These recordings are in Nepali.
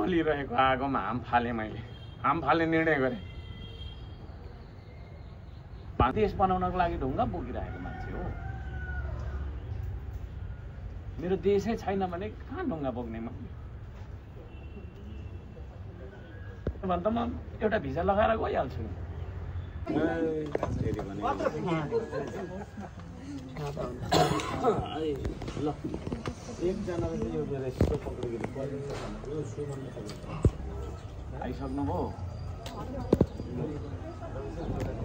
मलिरहेको आगोमा हाम फाले मैले हाम फाल्ने निर्णय गरेँ देश बनाउनको लागि ढुङ्गा बोकिरहेको मान्छे हो मेरो देशै छैन भने कहाँ ढुङ्गा बोक्ने म भन्दा म एउटा भिजा लगाएर गइहाल्छु ल एकजनाले चाहिँ यो रेस्टो पक्रेर आइसक्नुभयो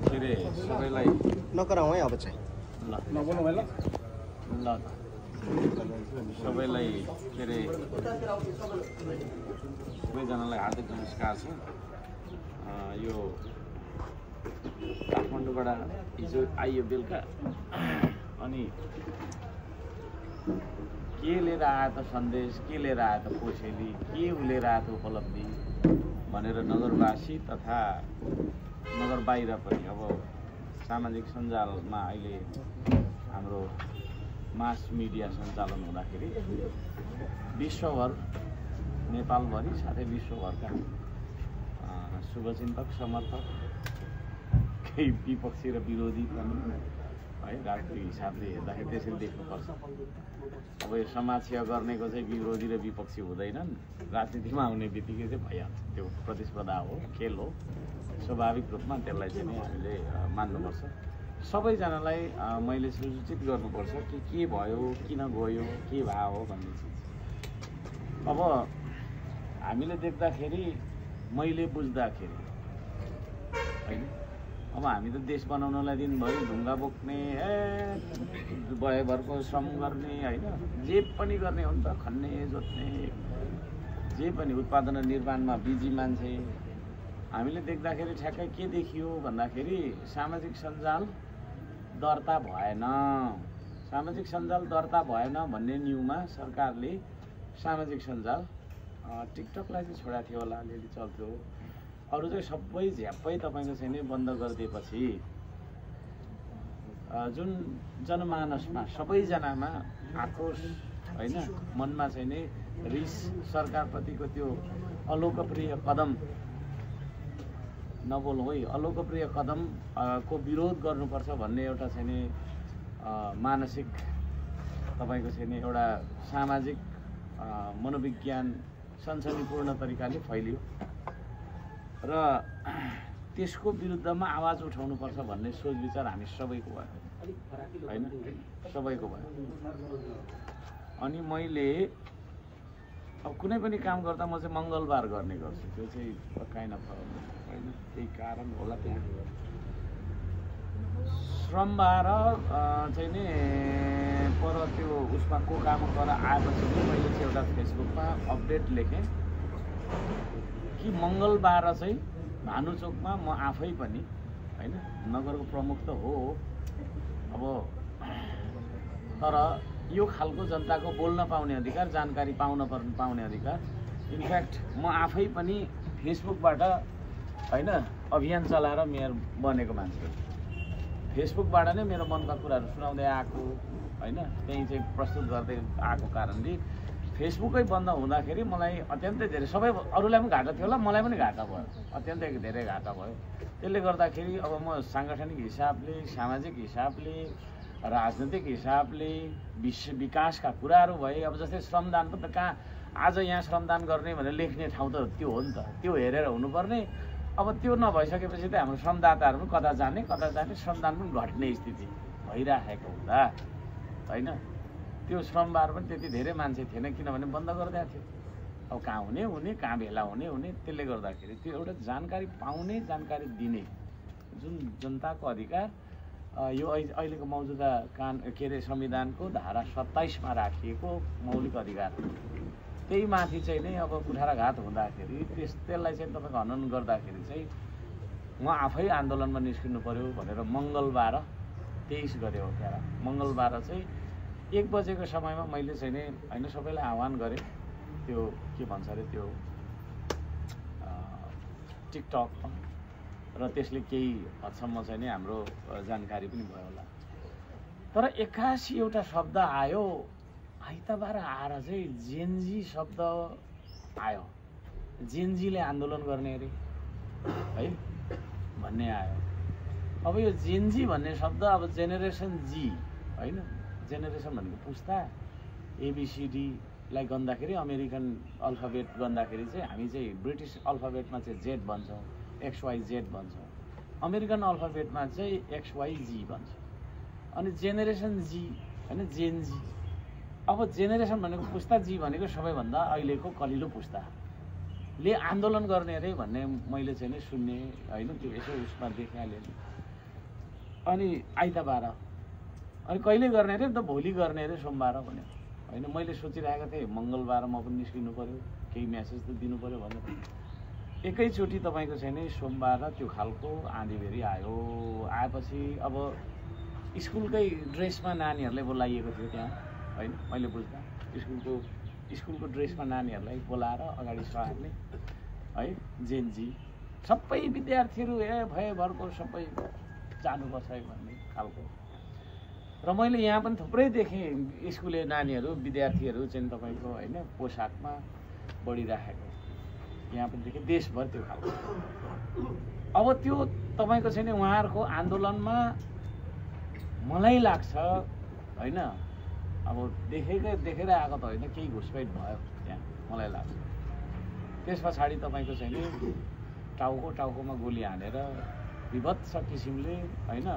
के अरे सबैलाई नकराउँ है अब चाहिँ ल नबोल्नु भयो ल सबैलाई के अरे सबैजनालाई हार्दिक नमस्कार छ यो काठमाडौँबाट हिजो आइयो बेलुका अनि के लिएर आयो त सन्देश के लिएर आयो त कोसेली के लिएर आयो त उपलब्धि भनेर नगरवासी तथा नगर बाहिर पनि अब सामाजिक सञ्जालमा अहिले हाम्रो मास मिडिया सञ्चालन हुँदाखेरि विश्वभर नेपालभरि साथै विश्वभरका शुभचिन्तक समर्थक केही विपक्षी र विरोधी पनि है राजनीतिक हिसाबले हेर्दाखेरि त्यसरी देख्नुपर्छ अब यो समाज सेवा गर्नेको चाहिँ विरोधी र विपक्षी हुँदैनन् राजनीतिमा आउने बित्तिकै चाहिँ भइहाल्छ त्यो प्रतिस्पर्धा हो खेल हो स्वाभाविक रूपमा त्यसलाई चाहिँ नै हामीले मान्नुपर्छ सबैजनालाई मैले सूचित गर्नुपर्छ कि के भयो किन गयो के भयो हो भन्ने चिज अब हामीले देख्दाखेरि मैले बुझ्दाखेरि हैन अब हामी त देश बनाउनलाई दिनभरि ढुङ्गा बोक्ने भयभरको श्रम गर्ने हैन जे पनि गर्ने हो नि त खन्ने जोत्ने जे पनि उत्पादन र निर्माणमा बिजी मान्छे हामीले देख्दाखेरि ठ्याक्कै के देखियो भन्दाखेरि सामाजिक सञ्जाल दर्ता भएन सामाजिक सञ्जाल दर्ता भएन भन्ने न्युमा सरकारले सामाजिक सञ्जाल टिकटकलाई चाहिँ छोडाएको थियो होला अलिअलि चल्थ्यो अरू चाहिँ सबै झ्याप्पै तपाईँको चाहिँ नै बन्द गरिदिएपछि जुन जनमानसमा सबैजनामा आक्रोश होइन मनमा चाहिँ नै रिस सरकारप्रतिको त्यो अलोकप्रिय कदम नबोलौँ है अलोकप्रिय कदम को विरोध गर्नुपर्छ भन्ने एउटा चाहिँ नि मानसिक तपाईँको चाहिँ नि एउटा सामाजिक मनोविज्ञान सनसनीपूर्ण तरिकाले फैलियो र त्यसको विरुद्धमा आवाज उठाउनुपर्छ भन्ने सोच विचार हामी सबैको भयो हैन सबैको भयो अनि मैले अब कुनै पनि काम गर्दा म चाहिँ मङ्गलबार गर्ने गर्छु त्यो चाहिँ काइन्ड अफ हैन त्यही कारण होला त्यहाँ श्रमबार चाहिँ नि पर त्यो उसमा को काम गरेर आएपछि मैले चाहिँ एउटा फेसबुकमा अपडेट लेखेँ कि मङ्गलबार चाहिँ भानुचोकमा म आफै पनि हैन नगरको प्रमुख त हो अब तर यो खालको जनताको बोल्न पाउने अधिकार जानकारी पाउने अधिकार इनफ्याक्ट म आफै पनि फेसबुकबाट हैन अभियान चलाएर मेयर बनेको मान्छे फेसबुकबाट नै मेरो मनका कुराहरू सुनाउँदै आएको हैन त्यही चाहिँ प्रस्तुत गर्दै आएको कारणले फेसबुकै बन्द हुँदाखेरि मलाई अत्यन्तै धेरै सबै अरूलाई पनि घाटा थियो होला मलाई पनि घाटा भयो अत्यन्तै धेरै घाटा भयो त्यसले गर्दाखेरि अब म सांगठनिक हिसाबले सामाजिक हिसाबले राजनीतिक हिसाबले विकासका कुराहरू भए अब जस्तै श्रमदान त कहाँ आज यहाँ श्रमदान गर्ने भनेर लेख्ने ठाउँ त त्यो हो नि त त्यो हेरेर हुनुपर्ने अब त्यो नभइसकेपछि त हाम्रो श्रमदाताहरू पनि कता जाने श्रमदान पनि घट्ने स्थिति भइराखेको हुँदा हैन त्यो श्रमबार पनि त्यति धेरै मान्छे थिएन किनभने बन्द गरिदिएको थियो अब कहाँ हुने कहाँ भेला हुने त्यसले गर्दाखेरि त्यो एउटा जानकारी पाउने जानकारी दिने जुन जनताको अधिकार यो अहिलेको मौजुदा के अरे संविधानको धारा 27 मा राखिएको मौलिक अधिकार त्यही माथि चाहिँ नै अब कुठाराघात हुँदाखेरि त्यसलाई चाहिँ तपाईँको हनन गर्दाखेरि चाहिँ म आफै आन्दोलनमा निस्किनु पर्यो भनेर मङ्गलबार 23 गते हो क्या मङ्गलबार चाहिँ 1 बजेको समयमा मैले चाहिँ नि हैन सबैलाई आह्वान गरेँ त्यो के भन्छ अरे त्यो टिकटकमा र त्यसले केही हदसम्म चाहिँ नि हाम्रो जानकारी पनि भयो होला तर 81 एउटा शब्द आयो आइतबार आएर चाहिँ जेनजी शब्द आयो जेनजीले आन्दोलन गर्ने अरे है भन्ने आयो। अब यो जेनजी भन्ने शब्द अब जेनेरेसन जी होइन, जेनेरेसन भनेको पुस्ता। एबिसिडीलाई गन्दाखेरि अमेरिकन अल्फाबेट गन्दाखेरि चाहिँ हामी चाहिँ ब्रिटिस अल्फाबेटमा चाहिँ जेड भन्छौँ, XYZ भन्छौँ। अमेरिकन अल्फाबेटमा चाहिँ XYG भन्छ। अनि जेनेरेसन जी होइन, जेनजी। अब जेनेरेसन भनेको पुस्ता, जी भनेको सबैभन्दा अहिलेको कलिलो पुस्ताले आन्दोलन गर्ने अरे भन्ने मैले चाहिँ नि सुन्ने होइन, त्यो यसो उसमा देखालेँ। अनि आइतबार, अनि कहिले गर्ने अरे त भोलि गर्ने अरे सोमबार भन्यो होइन। मैले सोचिरहेको थिएँ मङ्गलबार म पनि निस्किनु पऱ्यो, केही म्यासेज त दिनु पऱ्यो भनेर एकैचोटि तपाईँको चाहिँ नि सोमबार त्यो खालको आँधीबेरी आयो। आएपछि अब स्कुलकै ड्रेसमा नानीहरूलाई बोलाइएको थियो त्यहाँ होइन। मैले बुझ्दा स्कुलको ड्रेसमा नानीहरूलाई बोलाएर अगाडि सहार्ने है, जेनजी सबै विद्यार्थीहरू भयभरको सबै जानुपर्छ भन्ने खालको। र मैले यहाँ पनि थुप्रै देखेँ स्कुले नानीहरू, विद्यार्थीहरू चाहिँ तपाईँको होइन पोसाकमा बढिराखेको यहाँ पनि देखेँ, देशभर त्यो खालको। अब त्यो तपाईँको चाहिँ नि उहाँहरूको आन्दोलनमा मलाई लाग्छ होइन, अब देखेर आएको त होइन, केही घुसपैठ भयो त्यहाँ मलाई लाग्छ। त्यस पछाडि तपाईँको चाहिँ नि टाउकोमा गोली हानेर विभत्स किसिमले होइन,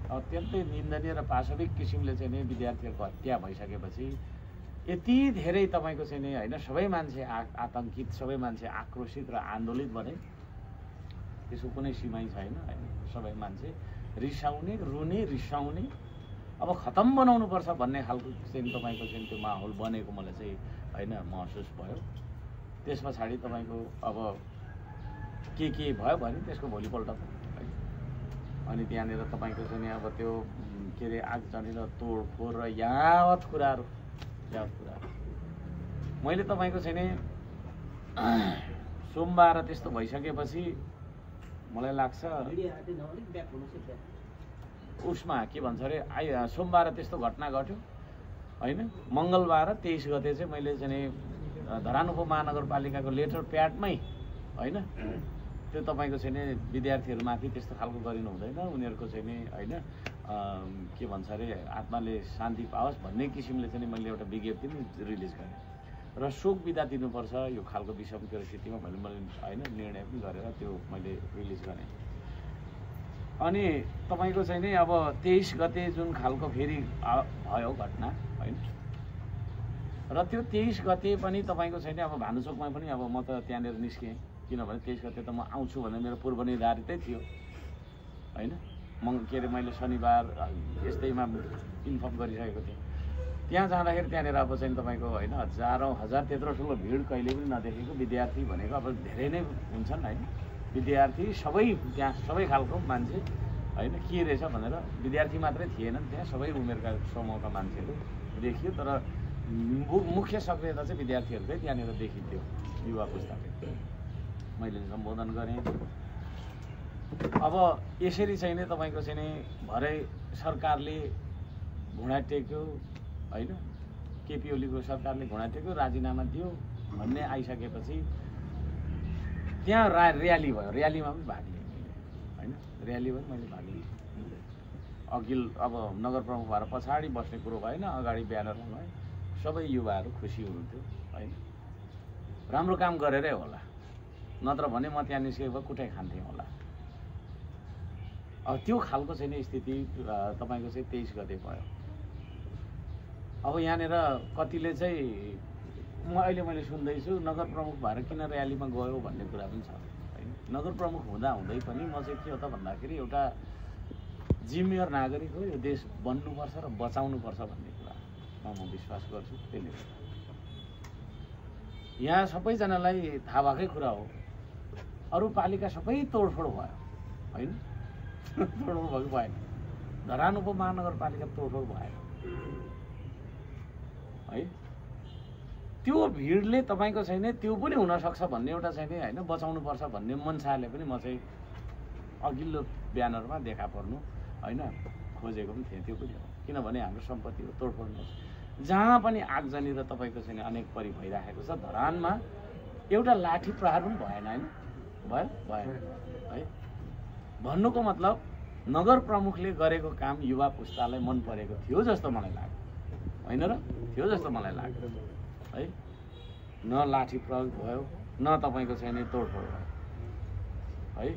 अत्यन्तै निन्दनीय र पाशविक किसिमले चाहिँ नि विद्यार्थीहरूको हत्या भइसकेपछि यति धेरै तपाईँको चाहिँ नि होइन सबै मान्छे आतङ्कित, सबै मान्छे आक्रोशित र आन्दोलित भने त्यसको कुनै सीमै छैन होइन। सबै मान्छे रिसाउने, रुने, रिसाउने, अब खतम बनाउनुपर्छ भन्ने खालको चाहिँ तपाईँको चाहिँ त्यो माहौल बनेको मलाई चाहिँ होइन महसुस भयो। त्यस पछाडि तपाईँको अब के भयो भने त्यसको भोलिपल्ट अनि त्यहाँनिर तपाईँको चाहिँ अब त्यो के अरे आगजनी र तोडफोड र यावत कुराहरू मैले तपाईँको चाहिँ नि सोमबार त्यस्तो भइसकेपछि मलाई लाग्छ उसमा के भन्छ अरे सोमबार त्यस्तो घटना घट्यो होइन। मङ्गलबार 23 गते चाहिँ मैले चाहिँ नि धरान उपमहानगरपालिकाको लेटर प्याडमै होइन त्यो तपाईँको चाहिँ नि विद्यार्थीहरूमाथि त्यस्तो खालको गरिनु हुँदैन, उनीहरूको चाहिँ नि होइन के भन्छ अरे आत्माले शान्ति पाओस् भन्ने किसिमले चाहिँ मैले एउटा विज्ञप्ति पनि रिलिज गरेँ र शोक बिदा दिनुपर्छ यो खालको विषम परिस्थितिमा मैले होइन निर्णय पनि गरेर त्यो मैले रिलिज गरेँ। अनि तपाईँको चाहिँ नि अब 23 गते जुन खालको फेरि भयो घटना होइन, र त्यो 23 गते पनि तपाईँको चाहिँ नि अब भानुचोकमा पनि अब म त त्यहाँनिर निस्केँ, किनभने 23 गते त म आउँछु भनेर मेरो पूर्वनिर्धारितै थियो होइन। के अरे मैले शनिबार यस्तैमा इन्फर्म गरिसकेको थिएँ। त्यहाँ जाँदाखेरि त्यहाँनिर अब चाहिँ तपाईँको होइन हजार त्यत्रो ठुलो भिड कहिले पनि नदेखेको। विद्यार्थी भनेको अब धेरै नै हुन्छन् होइन, विद्यार्थी सबै त्यहाँ सबै खालको मान्छे होइन। के रहेछ भनेर विद्यार्थी मात्रै थिएनन् त्यहाँ, सबै उमेरका समूहका मान्छेहरू देखियो, तर मुख्य सक्रियता चाहिँ विद्यार्थीहरूकै त्यहाँनिर देखिन्थ्यो, युवा पुस्ताकै। मैले सम्बोधन गरेँ। अब यसरी चाहिँ नि तपाईँको चाहिँ नि भरै सरकारले घुँडा टेक्यो होइन, केपी ओलीको सरकारले घुँडा टेक्यो, राजीनामा दियो भन्ने आइसकेपछि त्यहाँ र्याली भयो। र्यालीमा पनि भाग लिएँ होइन, र्यालीमा पनि मैले भाग लिएँ। अघिल अब नगर प्रमुख भएर पछाडि बस्ने कुरो भएन, अगाडि ब्यानर लगाएँ। सबै युवाहरू खुसी हुनुहुन्थ्यो होइन, राम्रो काम गरेरै होला, नत्र भने म त्यहाँ निस्केको कुटाइ खान्थेँ होला। अब त्यो खालको चाहिँ नि स्थिति तपाईँको चाहिँ 23 गते भयो। अब यहाँनिर कतिले चाहिँ मैले सुन्दैछु नगर प्रमुख भएर किन र्यालीमा गयो भन्ने कुरा पनि छ होइन। नगर प्रमुख हुँदै पनि म चाहिँ के हो त भन्दाखेरि एउटा जिम्मेवार नागरिक हो, यो देश बन्नुपर्छ र बचाउनुपर्छ भन्ने कुरामा म विश्वास गर्छु। त्यसले यहाँ सबैजनालाई थाहा भएकै कुरा हो, अरू पालिका सबै तोडफोड भयो होइन, तोडफोड भएको भएन। धरान उपमहानगरपालिका तोडफोड भयो है। त्यो भिडले तपाईँको छैन त्यो पनि हुनसक्छ भन्ने एउटा चाहिँ नि होइन बचाउनुपर्छ भन्ने मनसाले पनि म चाहिँ अघिल्लो ब्यानरमा देखा पर्नु होइन खोजेको पनि थिएँ। त्यो पनि हो, किनभने हाम्रो सम्पत्ति हो, तोडफोड जहाँ पनि आगजनी र तपाईँको चाहिँ अनेक परि भइराखेको छ। धरानमा एउटा लाठी प्रहार पनि भएन हैन भयो भएन है भन्नुको मतलब नगर प्रमुखले गरेको काम युवा पुस्तालाई मन परेको थियो जस्तो मलाई लाग्यो हैन र थियो जस्तो मलाई लाग्यो है न लाठी प्रयोग भयो न तपाईको चाहिँ नि तोडफोड भयो है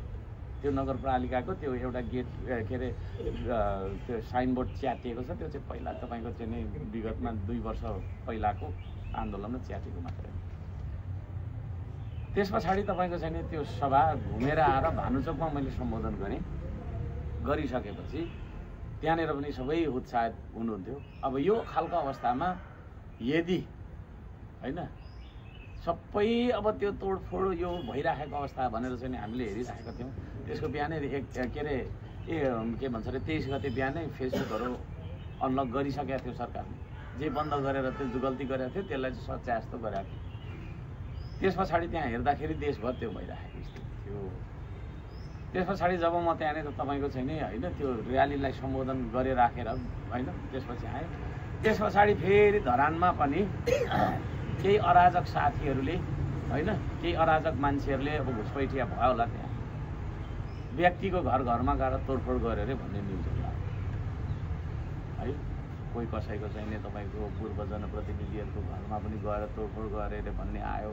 त्यो नगरपालिकाको त्यो एउटा गेट के अरे त्यो साइनबोर्ड च्यातिएको छ त्यो चाहिँ पहिला तपाईको चाहिँ नि विगतमा 2 वर्ष पहिलाको आन्दोलनमा च्यातिएको मात्रै त्यस पछाडि तपाईको चाहिँ नि त्यो सभा घुमेर आएर भानुचोकमा मैले सम्बोधन गरिसकेपछि त्यहाँनिर पनि सबै उत्साहित हुनुहुन्थ्यो अब यो खालको अवस्थामा यदि हैन सबै अब त्यो तोडफोड यो भइराखेको अवस्था भनेर चाहिँ हामीले हेरिराखेका थियौँ त्यसको बिहानै के अरे के भन्छ अरे 23 गते बिहानै फेसबुकहरू अनलक गरिसकेको थियो सरकारले जे बन्द गरेर त्यो गल्ती गरेको थियो त्यसलाई चाहिँ सच्याए जस्तो गरेको थियो त्यस पछाडि त्यहाँ हेर्दाखेरि देशभर त्यो भइराखेको स्थिति थियो त्यस पछाडि जब म त्यहाँनिर तपाईँको चाहिँ नि होइन त्यो र्यालीलाई सम्बोधन गरिराखेर होइन त्यसपछि आएँ त्यस पछाडि फेरि धरानमा पनि केही अराजक साथीहरूले होइन केही अराजक मान्छेहरूले अब घुसपैठिया भयो होला त्यहाँ व्यक्तिको घरमा गएर तोडफोड गरे अरे भन्ने न्युजहरू आयो है कोही कसैको चाहिँ नि तपाईँको पूर्व जनप्रतिनिधिहरूको घरमा पनि गएर तोडफोड गरे अरे भन्ने आयो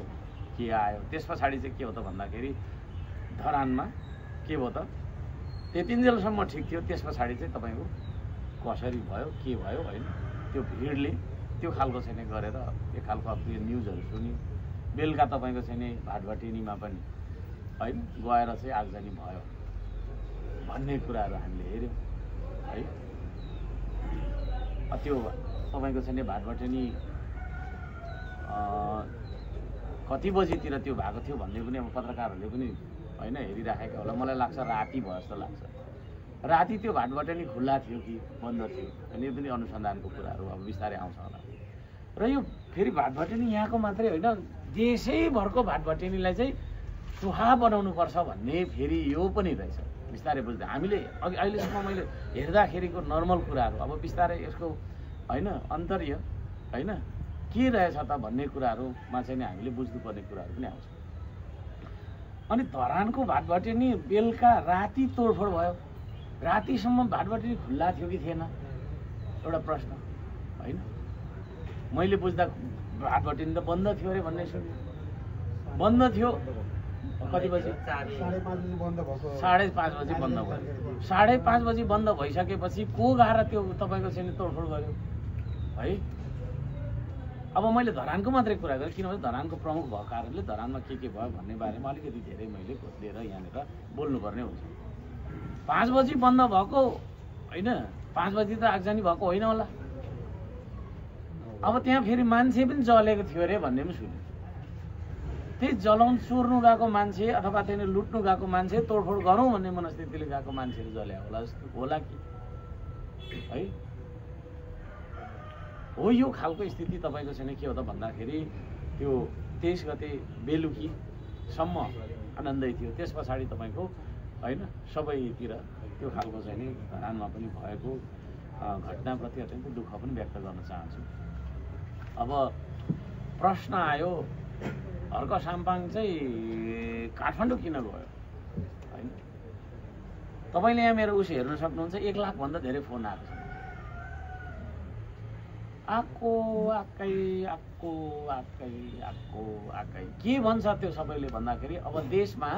के आयो त्यस पछाडि चाहिँ के हो त भन्दाखेरि धरानमा के भयो त त्यतिन्जेलसम्म ठिक थियो त्यस पछाडि चाहिँ तपाईँको कसरी भयो के भयो होइन त्यो भिडले त्यो खालको चाहिँ नि गरेर एक खालको अब त्यो न्युजहरू सुन्यो बेलुका तपाईँको चाहिँ नि भाटभटिनीमा पनि होइन गएर चाहिँ आगजनी भयो भन्ने कुराहरू हामीले हेऱ्यौँ है त्यो तपाईँको चाहिँ नि भाटभटिनी कति बजीतिर त्यो भएको थियो भन्ने पनि अब पत्रकारहरूले पनि होइन हेरिराखेको होला मलाई लाग्छ राति भयो जस्तो लाग्छ राति त्यो भाटभटिनी खुल्ला थियो कि बन्द थियो अनि यो पनि अनुसन्धानको कुराहरू अब बिस्तारै आउँछ होला र यो फेरि भाटभटिनी यहाँको मात्रै होइन देशैभरको भाटभटिनीलाई चाहिँ सुहा बनाउनुपर्छ भन्ने फेरि यो पनि रहेछ बिस्तारै बुझ्दै हामीले अघि अहिलेसम्म मैले हेर्दाखेरिको नर्मल कुराहरू अब बिस्तारै यसको होइन अन्तर्य होइन के रहेछ त भन्ने कुराहरूमा चाहिँ नि हामीले बुझ्नुपर्ने कुराहरू पनि आउँछ अनि धरानको भाटभटिनी बेलुका राति तोडफोड भयो रातिसम्म भाटभटिनी खुल्ला थियो कि थिएन एउटा प्रश्न होइन मैले बुझ्दा भाटभटिनी त बन्द थियो अरे भन्ने सुन्यो बन्द थियो कति बजी 5:30 बजी बन्द भयो 5:30 बजी बन्द भइसकेपछि को गएर त्यो तपाईँको चाहिँ तोडफोड गर्यो है अब मैले धरानको मात्रै कुरा गरेँ किनभने धरानको प्रमुख भएको कारणले धरानमा के भयो भन्ने बारेमा अलिकति धेरै मैले खोजिदिएर यहाँनिर बोल्नुपर्ने हुन्छ 5 बजी बन्द भएको होइन 5 बजी त आगजनी भएको होइन होला अब त्यहाँ फेरि मान्छे पनि जलेको थियो अरे भन्ने पनि सुन्यो त्यही जलाउन चोर्नु गएको मान्छे अथवा त्यहाँ लुट्नु गएको मान्छे तोडफोड गरौँ भन्ने मनस्थितिले गएको मान्छेहरू जल्या होला कि है हो यो खालको स्थिति तपाईँको छैन के हो त भन्दाखेरि त्यो 23 गते बेलुकीसम्म आनन्दै थियो त्यस पछाडि तपाईँको होइन सबैतिर त्यो खालको चाहिँ नि धरानमा पनि भएको घटनाप्रति अत्यन्तै दुःख पनि व्यक्त गर्न चाहन्छु अब प्रश्न आयो हर्क साम्पाङ चाहिँ काठमाडौँ किन गयो होइन तपाईँले यहाँ मेरो उस हेर्न सक्नुहुन्छ 1 लाखभन्दा धेरै फोन आएको छ आकै के भन्छ त्यो सबैले भन्दाखेरि अब देशमा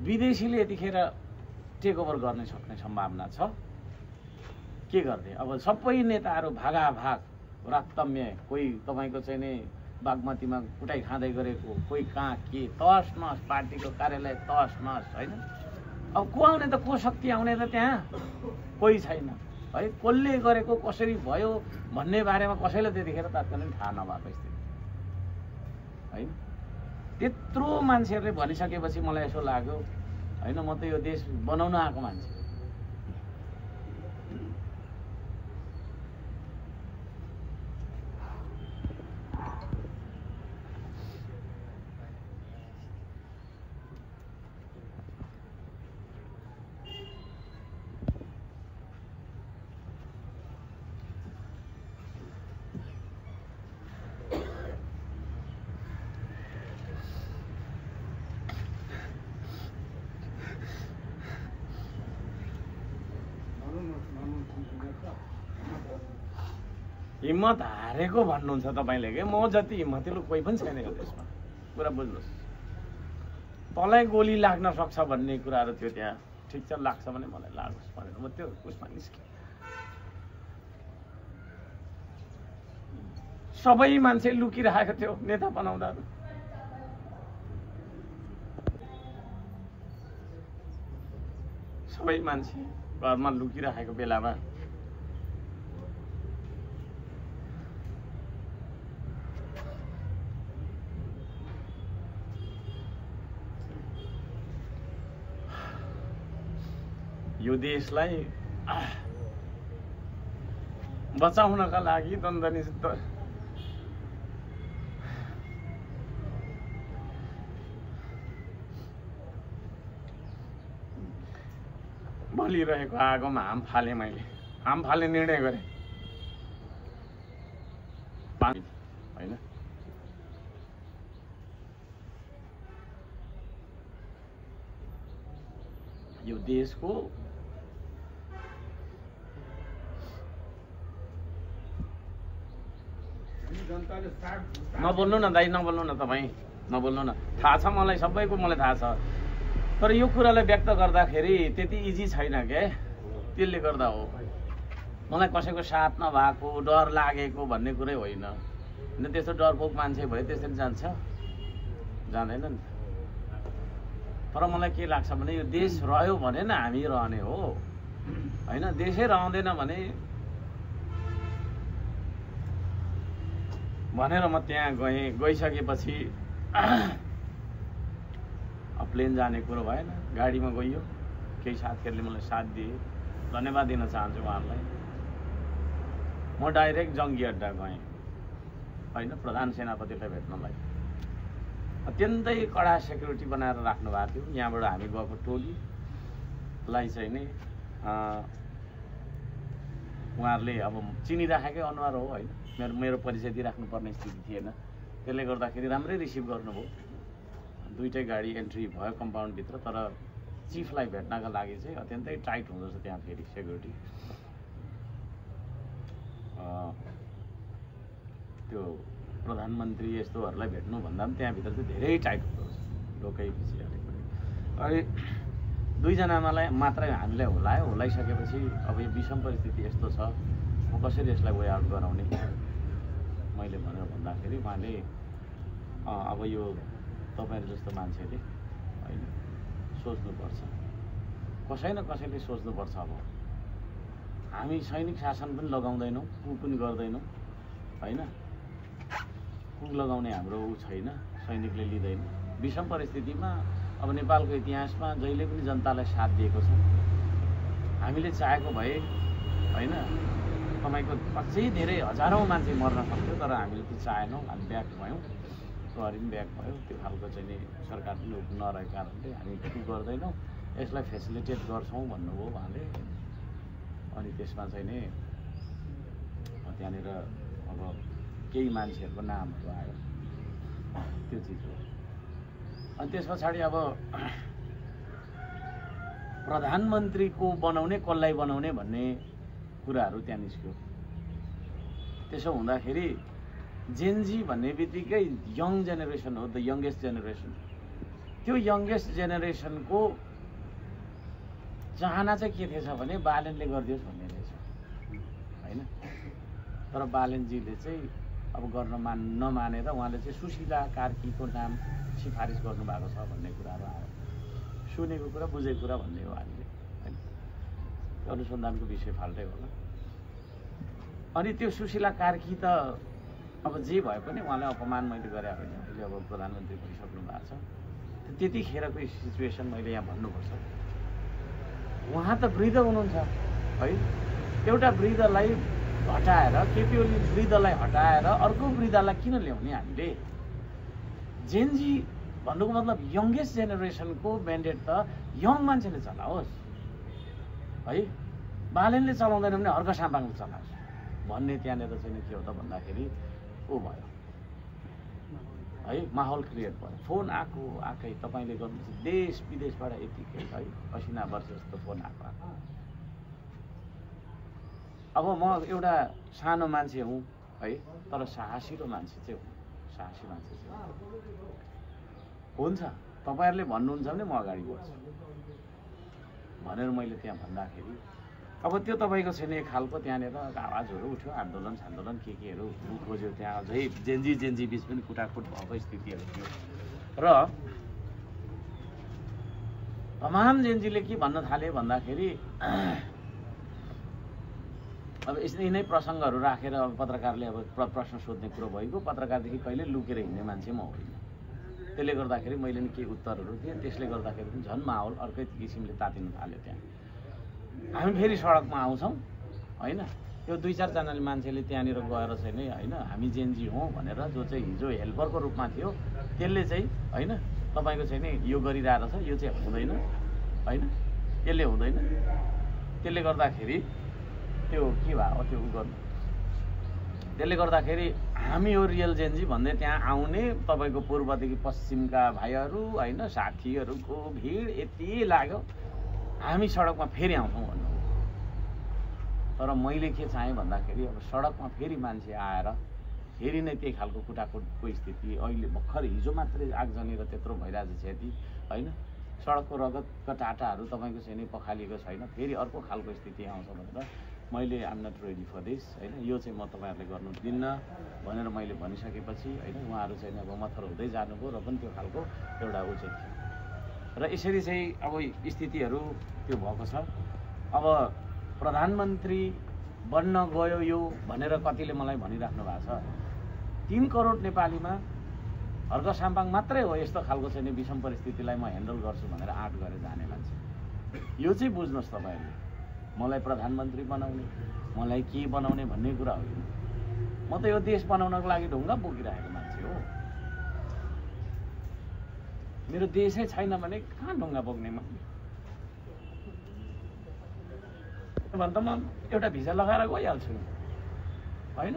विदेशीले यतिखेर टेक ओभर गर्न सक्ने सम्भावना छ के गर्ने अब सबै नेताहरू भागाभाग राक्तम्य कोही तपाईँको चाहिँ नि बागमतीमा कुटाइ खाँदै गरेको कोही कहाँ के तहस नहस पार्टीको कार्यालय तहस नहस होइन अब को आउने त को शक्ति आउने त त्यहाँ कोही छैन है कसले गरेको कसरी भयो भन्ने बारेमा कसैलाई त्यतिखेर तात्कालीन थाहा नभएको स्थिति होइन त्यत्रो मान्छेहरूले भनिसकेपछि मलाई यसो लाग्यो होइन म त यो देश बनाउन आएको मान्छे हिम्मत हारेको भन्नुहुन्छ तपाईँले के? म जति हिम्मतिलो कोही पनि छैन यो देशमा, कुरा बुझ्नुहोस्। तँलाई गोली लाग्न सक्छ भन्ने कुराहरू थियो त्यहाँ, ठिक छ लाग्छ भने मलाई लागोस् भनेर म त्यो उसमा निस्केँ। सबै मान्छे लुकिरहेको थियो नेता बनाउँदा, सबै मान्छे घरमा लुकिरहेको बेलामा यो देशलाई बचाउनका लागि द्वन्द्वनिषेध बलिरहेको आगोमा हाम फाले, मैले हाम फाले निर्णय गरेँ होइन। यो देशको नबोल्नु न दाइ, नबोल्नु न तपाईँ, नबोल्नु न। थाहा छ मलाई, सबैको मलाई थाहा छ, तर यो कुरालाई व्यक्त गर्दाखेरि त्यति इजी छैन के, त्यसले गर्दा हो। मलाई कसैको साथ नभएको, डर लागेको भन्ने कुरै होइन। त्यस्तो डरपोक मान्छे भए त्यसरी जान्छ? जाँदैन नि। तर मलाई के लाग्छ भने यो देश रह्यो भने न हामी रहने हो होइन। देशै रहँदैन भने भनेर म त्यहाँ गएँ। गइसकेपछि प्लेन जाने कुरो भएन, गाडीमा गइयो। केही साथीहरूले मलाई साथ दिए, धन्यवाद दिन चाहन्छु उहाँहरूलाई। म डाइरेक्ट जङ्गी अड्डा गएँ होइन, प्रधान सेनापतिलाई भेट्नलाई। अत्यन्तै कडा सेक्युरिटी बनाएर राख्नु भएको थियो। यहाँबाट हामी गएको टोलीलाई चाहिँ नि उहाँहरूले अब चिनिराखेकै अनुहार हो होइन, मेरो परिचय दिइराख्नु पर्ने स्थिति थिएन। त्यसले गर्दाखेरि राम्रै रिसिभ गर्नुभयो। दुईटै गाडी एन्ट्री भयो कम्पाउन्डभित्र, तर चिफलाई भेट्नका लागि चाहिँ अत्यन्तै टाइट हुँदो रहेछ त्यहाँ फेरि सेक्युरिटी। त्यो प्रधानमन्त्री यस्तोहरूलाई भेट्नु भन्दा पनि त्यहाँभित्र चाहिँ धेरै टाइट हुँदो रहेछ, ढोकै पछि हालेको। अनि दुईजनालाई मात्रै हामीलाई हुलायो। हुलाइसकेपछि अब यो विषम परिस्थिति यस्तो छ, म कसरी यसलाई वे आउट गराउने मैले भनेर भन्दाखेरि उहाँले अब यो तपाईँहरू जस्तो मान्छेले होइन सोच्नुपर्छ, कसै न कसैले सोच्नुपर्छ। अब हामी सैनिक शासन पनि लगाउँदैनौँ, कु पनि गर्दैनौँ होइन। कुक लगाउने हाम्रो ऊ छैन, सैनिकले लिँदैन। विषम परिस्थितिमा अब नेपालको इतिहासमा जहिले पनि जनतालाई साथ दिएको छ। हामीले चाहेको भए होइन तपाईँको अझै धेरै हजारौँ मान्छे मर्न सक्थ्यो, तर हामीले त्यो चाहेनौँ। हामी ब्याक भयौँ, प्रहरी पनि ब्याक भयो। त्यो खालको चाहिँ नि सरकार पनि नरहेको कारणले हामी कुक गर्दैनौँ, यसलाई फेसिलिटेट गर्छौँ भन्नुभयो उहाँले। अनि त्यसमा चाहिँ नि त्यहाँनिर अब केही मान्छेहरूको नामहरू आयो, त्यो चिज हो। अनि त्यस पछाडि अब प्रधानमन्त्रीको बनाउने कसलाई बनाउने भन्ने कुराहरू त्यहाँ निस्क्यो। त्यसो हुँदाखेरि जेनजी भन्ने बित्तिकै यङ जेनेरेसन हो, द यङ्गेस्ट जेनेरेसन। त्यो यङ्गेस्ट जेनेरेसनको चाहना चाहिँ के थिएछ भने बालेनले गरिदियोस् भन्ने रहेछ होइन। तर बालेनजीले चाहिँ अब गर्न नमानेर उहाँले चाहिँ सुशीला कार्कीको नाम सिफारिस गर्नुभएको छ भन्ने कुराहरू आयो। सुनेको कुरा बुझेको कुरा भन्ने हो हामीले होइन, अनुसन्धानको विषय फाल्टै होला। अनि त्यो सुशीला कार्की त अब जे भए पनि उहाँलाई अपमान मैले गरे होइन। अहिले अब प्रधानमन्त्री भइसक्नु भएको छ। त्यतिखेरको सिचुएसन मैले यहाँ भन्नुपर्छ। उहाँ त वृद्ध हुनुहुन्छ है, एउटा वृद्धलाई हटाएर केपी ओली वृद्धलाई हटाएर अर्को वृद्धलाई किन ल्याउने हामीले? जेनजी भन्नुको मतलब यङ्गेस्ट जेनेरेसनको म्यान्डेट त यङ मान्छेले चलाओस् है, बालेनले चलाउँदैन भने हर्क साम्पाङले चलाओस् भन्ने त्यहाँनिर चाहिँ के हो त भन्दाखेरि ऊ भयो है, माहौल क्रिएट भयो। फोन आएकै तपाईँले गर्नुहुन्छ देश विदेशबाट यतिकै है, असिना वर्ष जस्तो फोन आएको अब म एउटा सानो मान्छे हुँ है, तर साहसी मान्छे चाहिँ हुँ, साहसी मान्छे चाहिँ हुन्छ। तपाईँहरूले भन्नुहुन्छ भने म अगाडि बढ्छु भनेर मैले त्यहाँ भन्दाखेरि अब त्यो तपाईँको छैन एक खालको त्यहाँनिर आवाजहरू उठ्यो, आन्दोलन सान्दोलन केहरू खोज्यो, त्यहाँ अझै जेन्जी बिच पनि कुटाकुट भएको स्थितिहरू थियो। र तमाम जेन्जीले के भन्न थाले भन्दाखेरि अब यिनै प्रसङ्गहरू राखेर अब पत्रकारले अब प्रश्न सोध्ने कुरो भइगयो। पत्रकारदेखि कहिले लुकेर हिँड्ने मान्छे म होइन। त्यसले गर्दाखेरि मैले नि केही उत्तरहरू दिएँ, त्यसले गर्दाखेरि पनि झन् माहौल अर्कै किसिमले तातिन थाल्यो। त्यहाँ हामी फेरि सडकमा आउँछौँ होइन, त्यो 2-4जनाले मान्छेले त्यहाँनिर गएर चाहिँ नि होइन हामी जेन्जी हौँ भनेर, जो चाहिँ हिजो हेल्परको रूपमा थियो त्यसले चाहिँ होइन तपाईँको चाहिँ नि यो गरिरहेको छ, यो चाहिँ हुँदैन होइन, यसले हुँदैन। त्यसले गर्दाखेरि त्यो के भयो त्यो गर्नु, त्यसले गर्दाखेरि हामी यो रियल जेन्जी भन्दै त्यहाँ आउने तपाईँको पूर्वदेखि पश्चिमका भाइहरू होइन साथीहरूको भिड यति लाग्यो, हामी सडकमा फेरि आउँछौँ भन्नु। तर मैले के चाहेँ भन्दाखेरि अब सडकमा फेरि मान्छे आएर फेरि नै त्यही खालको कुटाकुटको स्थिति, अहिले भर्खर हिजो मात्रै आगजनी र त्यत्रो भइरहेको छ क्षति होइन, सडकको रगतका टाटाहरू तपाईँको चाहिँ नि पखालिएको छैन, फेरि अर्को खालको स्थिति आउँछ भनेर मैले आम नट रेडी फर दिस होइन, यो चाहिँ म तपाईँहरूले गर्नु दिन्न भनेर मैले भनिसकेपछि होइन उहाँहरू चाहिँ अब मथर हुँदै जानुभयो र पनि त्यो खालको एउटा ऊ चाहिँ थियो। र यसरी चाहिँ अब स्थितिहरू त्यो भएको छ। अब प्रधानमन्त्री बन्न गयो यो भनेर कतिले मलाई भनिराख्नु भएको छ। 3 करोड नेपालीमा हर्क साम्पाङ मात्रै हो यस्तो खालको चाहिँ विषम परिस्थितिलाई म ह्यान्डल गर्छु भनेर आँट गरेर जाने मान्छे। यो चाहिँ बुझ्नुहोस् तपाईँहरूले, मलाई प्रधानमन्त्री बनाउने मलाई के बनाउने भन्ने कुरा होइन। म त यो देश बनाउनको लागि ढुङ्गा बोकिरहेको मान्छे हो। मेरो देशै छैन भने कहाँ ढुङ्गा बोक्ने म भने त म एउटा भिजा लगाएर गइहाल्छु होइन।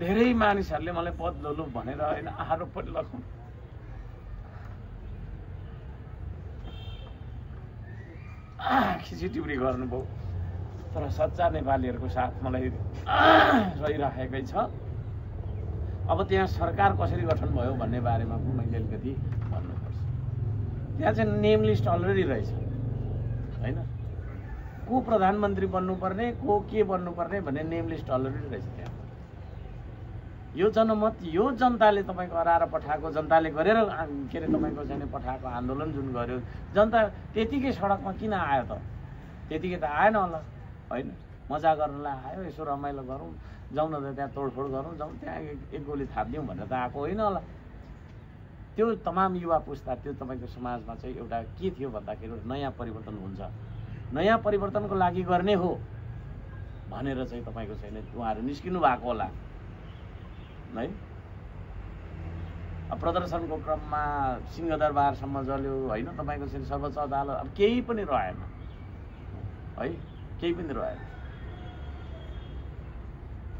धेरै मानिसहरूले मलाई पद लोलु भनेर होइन आरोप पनि लगाउनु, खिचिटिउरी गर्नुभयो। तर सच्चा नेपालीहरूको साथ मलाई रहिराखेकै छ। अब त्यहाँ सरकार कसरी गठन भयो भन्ने बारेमा पनि मैले अलिकति भन्नुपर्छ। त्यहाँ चाहिँ नेम लिस्ट अलरेडी रहेछ होइन, को प्रधानमन्त्री बन्नुपर्ने को के बन्नुपर्ने भन्ने नेम लिस्ट अलरेडी रहेछ। त्यहाँ यो जनमत यो जनताले तपाईँको हराएर पठाएको, जनताले गरेर के अरे तपाईँको चाहिँ पठाएको आन्दोलन जुन गर्यो जनता, त्यतिकै सडकमा किन आयो त? त्यतिकै त आएन होला होइन, मजा गर्नलाई आयो, यसो रमाइलो गरौँ, जाउँ न त त्यहाँ तोडफोड गरौँ, जाउँ त्यहाँ एक गोली थापिदिउँ भनेर त आएको होइन होला। त्यो तमाम युवा पुस्ता त्यो तपाईँको समाजमा चाहिँ एउटा के थियो भन्दाखेरि नयाँ परिवर्तन हुन्छ, नयाँ परिवर्तनको लागि गर्ने हो भनेर चाहिँ तपाईँको छैन उहाँहरू निस्किनु भएको होला है। अब प्रदर्शनको क्रममा सिंहदरबारसम्म जल्यो होइन, तपाईँको चाहिँ सर्वोच्च अदालत अब केही पनि रहेन है, केही पनि रहेन।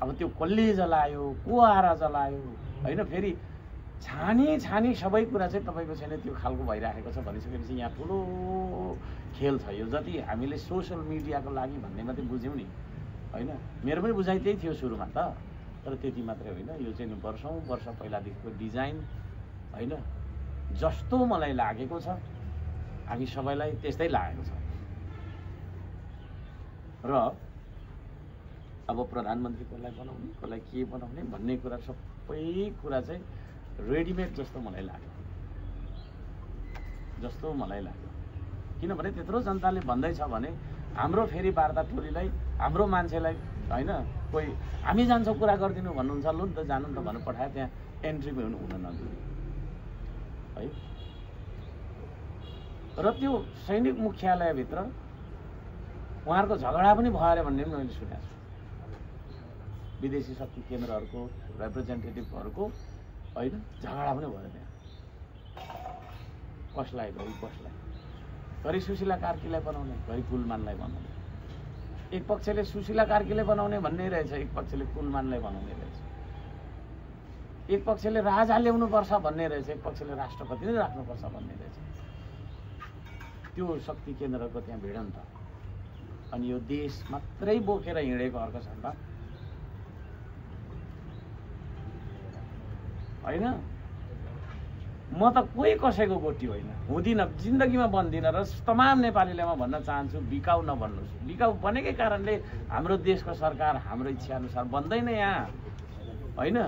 अब त्यो कसले जलायो, को आएर जलायो होइन, फेरि छानी सबै कुरा चाहिँ तपाईँको छैन त्यो खालको भइराखेको छ भनिसकेपछि यहाँ ठुलो खेल छ। यो जति हामीले सोसल मिडियाको लागि भन्ने मात्रै बुझ्यौँ नि होइन, मेरो पनि बुझाइ त्यही थियो सुरुमा त, तर त्यति मात्रै होइन। यो चाहिँ वर्षौँ वर्ष पहिलादेखिको डिजाइन होइन, जस्तो मलाई लागेको छ हामी सबैलाई त्यस्तै लागेको छ। र अब प्रधानमन्त्री कसलाई बनाउने कसलाई के बनाउने भन्ने कुरा सबै कुरा चाहिँ रेडिमेड जस्तो मलाई लाग्यो, किनभने त्यत्रो जनताले भन्दैछ भने हाम्रो फेरि वार्ता टोलीलाई हाम्रो मान्छेलाई होइन कोही हामी जान्छौँ कुरा गरिदिनु भन्नुहुन्छ, लु नि त जानु नि त भनेर पठायो, त्यहाँ एन्ट्री पनि हुन नदिने है। र त्यो सैनिक मुख्यालयभित्र उहाँहरूको झगडा पनि भयो अरे भन्ने पनि मैले सुनेको छु। विदेशी शक्ति केन्द्रहरूको रिप्रेजेन्टेटिभहरूको होइन झगडा पनि भयो त्यहाँ, कसलाई घरि सुशीला कार्कीलाई बनाउने, घरि कुलमानलाई बनाउने। एक पक्षले सुशीला कार्कीलाई बनाउने भन्ने रहेछ, एक पक्षले कुलमानलाई बनाउने रहेछ, एक पक्षले राजा ल्याउनुपर्छ भन्ने रहेछ, एक पक्षले राष्ट्रपति नै राख्नुपर्छ भन्ने रहेछ। त्यो शक्ति केन्द्रको त्यहाँ भिडन्त अनि यो देश मात्रै बोकेर हिँडेको अर्को सम्भव होइन। म त कोही कसैको गोटी होइन, हुँदिनँ, जिन्दगीमा बन्दिनँ। र तमाम नेपालीलाई म भन्न चाहन्छु बिकाउ नबन्नुहोस्। बिकाउ बनेकै कारणले हाम्रो देशको सरकार हाम्रो इच्छाअनुसार बन्दैन यहाँ होइन।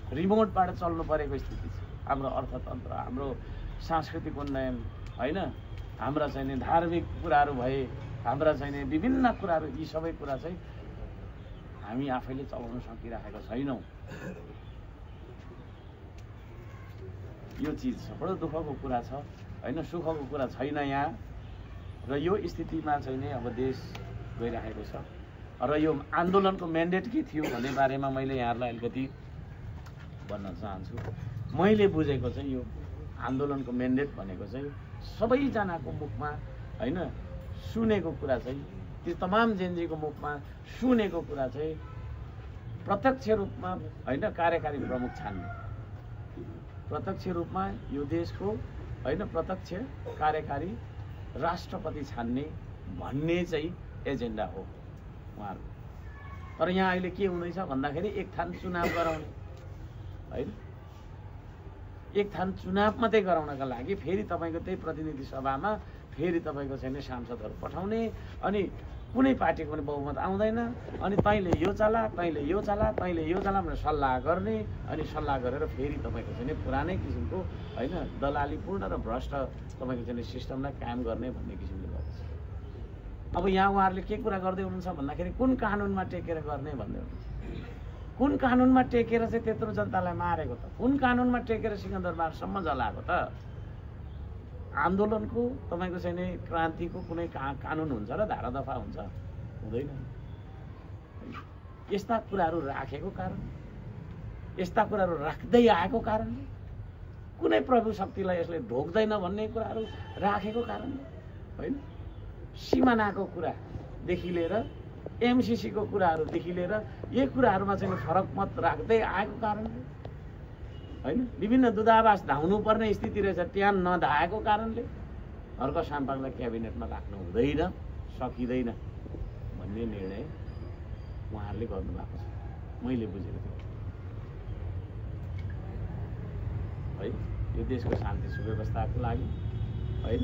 रिमोटबाट चल्नु परेको स्थिति छ। हाम्रो अर्थतन्त्र, हाम्रो सांस्कृतिक उन्नयन होइन, हाम्रा चाहिँ धार्मिक कुराहरू भए, हाम्रा चाहिँ विभिन्न कुराहरू, यी सबै कुरा चाहिँ हामी आफैले चलाउन सकिरहेका छैनौँ। यो चिज छ, बडो दुःखको कुरा छ होइन, सुखको कुरा छैन यहाँ। र यो स्थितिमा चाहिँ नि अब देश गइरहेको छ। र यो आन्दोलनको म्यान्डेट के थियो भन्ने बारेमा मैले यहाँहरूलाई अलिकति भन्न चाहन्छु। मैले बुझेको चाहिँ यो आन्दोलनको म्यान्डेट भनेको चाहिँ सबैजनाको मुखमा होइन सुनेको कुरा चाहिँ, त्यो तमाम जेनजीको मुखमा सुनेको कुरा चाहिँ प्रत्यक्ष रूपमा होइन कार्यकारी प्रमुख छान्ने, प्रत्यक्ष रूपमा यो देशको होइन प्रत्यक्ष कार्यकारी राष्ट्रपति छान्ने भन्ने चाहिँ एजेन्डा हो उहाँहरूको। तर यहाँ अहिले के हुँदैछ भन्दाखेरि एक थान चुनाव गराउने होइन, एक थान चुनाव मात्रै गराउनका लागि फेरि तपाईँको त्यही प्रतिनिधि सभामा फेरि तपाईँको चाहिँ सांसदहरू पठाउने अनि कुनै पार्टीको पनि बहुमत आउँदैन अनि तैँले यो चला, तैँले यो चला, तैँले यो चला भनेर सल्लाह गर्ने अनि सल्लाह गरेर फेरि तपाईँको चाहिँ पुरानै किसिमको होइन दलालीपूर्ण र भ्रष्ट तपाईँको चाहिँ सिस्टमलाई कायम गर्ने भन्ने किसिमले गर्छ। अब यहाँ उहाँहरूले के कुरा गर्दै हुनुहुन्छ भन्दाखेरि कुन कानुनमा टेकेर गर्ने भन्दै हुनुहुन्छ। कुन कानुनमा टेकेर चाहिँ त्यत्रो जनतालाई मारेको त? कुन कानुनमा टेकेर सिकन्दरबारसम्म जलाएको त? आन्दोलनको तपाईँको चाहिँ नि क्रान्तिको कुनै कानुन हुन्छ र धारा दफा हुन्छ? हुँदैन। यस्ता कुराहरू राखेको कारण, यस्ता कुराहरू राख्दै आएको कारणले, कुनै प्रभु शक्तिलाई यसले ढोक्दैन भन्ने कुराहरू राखेको कारणले होइन, सिमानाको कुरादेखि लिएर एमसिसीको कुराहरूदेखि लिएर यही कुराहरूमा चाहिँ फरक मत राख्दै आएको कारणले होइन, विभिन्न दूतावास धाउनुपर्ने स्थिति रहेछ त्यहाँ नधाएको कारणले हर्क साम्पाङलाई क्याबिनेटमा राख्नु हुँदैन, सकिँदैन भन्ने निर्णय उहाँहरूले गर्नुभएको छ। मैले बुझेको थिएँ है, यो देशको शान्ति सुव्यवस्थाको लागि होइन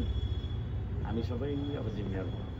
हामी सबै अब जिम्मेवार हौँ।